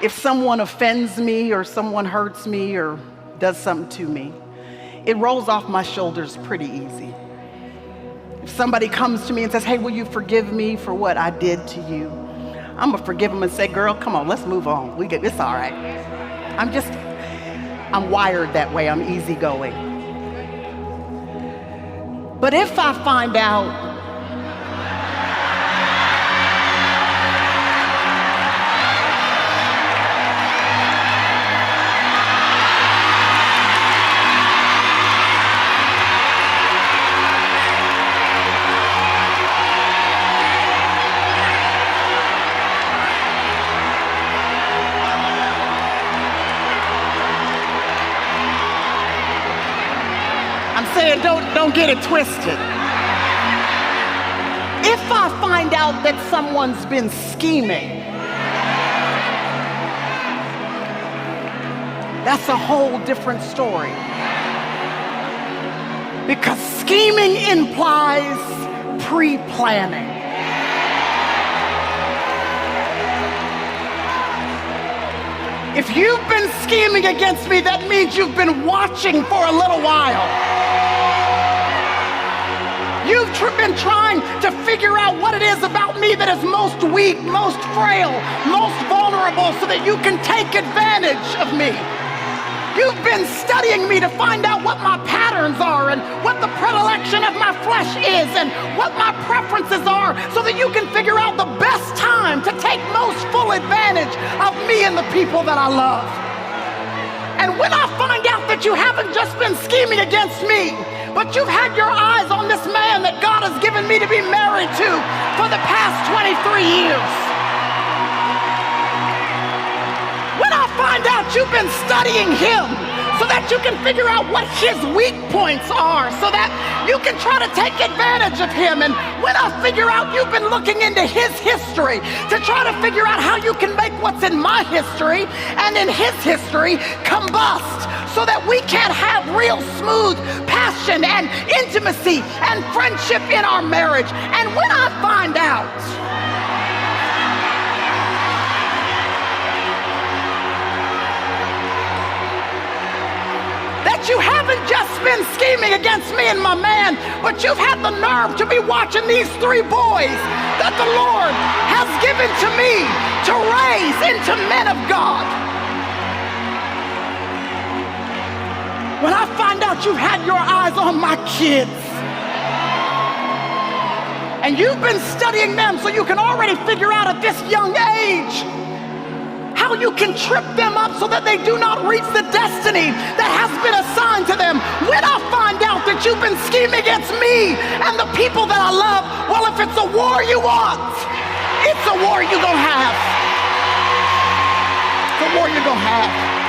If someone offends me or someone hurts me or does something to me, it rolls off my shoulders pretty easy. If somebody comes to me and says, hey, will you forgive me for what I did to you? I'm gonna forgive them and say, girl, come on, let's move on. It's all right. I'm wired that way, I'm easygoing. But if I find out saying, don't get it twisted. If I find out that someone's been scheming, that's a whole different story. Because scheming implies pre-planning. If you've been scheming against me, that means you've been watching for a little while. You've been trying to figure out what it is about me that is most weak, most frail, most vulnerable, so that you can take advantage of me. You've been studying me to find out what my patterns are and what the predilection of my flesh is and what my preferences are, so that you can figure out the best time to take most full advantage of me and the people that I love. And when I find out that you haven't just been scheming against me, but you've had your eyes on this man that God has given me to be married to for the past 23 years. When I find out you've been studying him so that you can figure out what his weak points are, so that you can try to take advantage of him. And when I figure out you've been looking into his history to try to figure out how you can make what's in my history and in his history combust, so that we can have real smooth passion and intimacy and friendship in our marriage. And when I find out that you haven't just been scheming against me and my man, but you've had the nerve to be watching these 3 boys that the Lord has given to me to raise into men of God. When I find out you've had your eyes on my kids and you've been studying them so you can already figure out at this young age how you can trip them up so that they do not reach the destiny that has been assigned to them. When I find out that you've been scheming against me and the people that I love, well, if it's a war you want, it's a war you're gonna have. It's a war you're gonna have.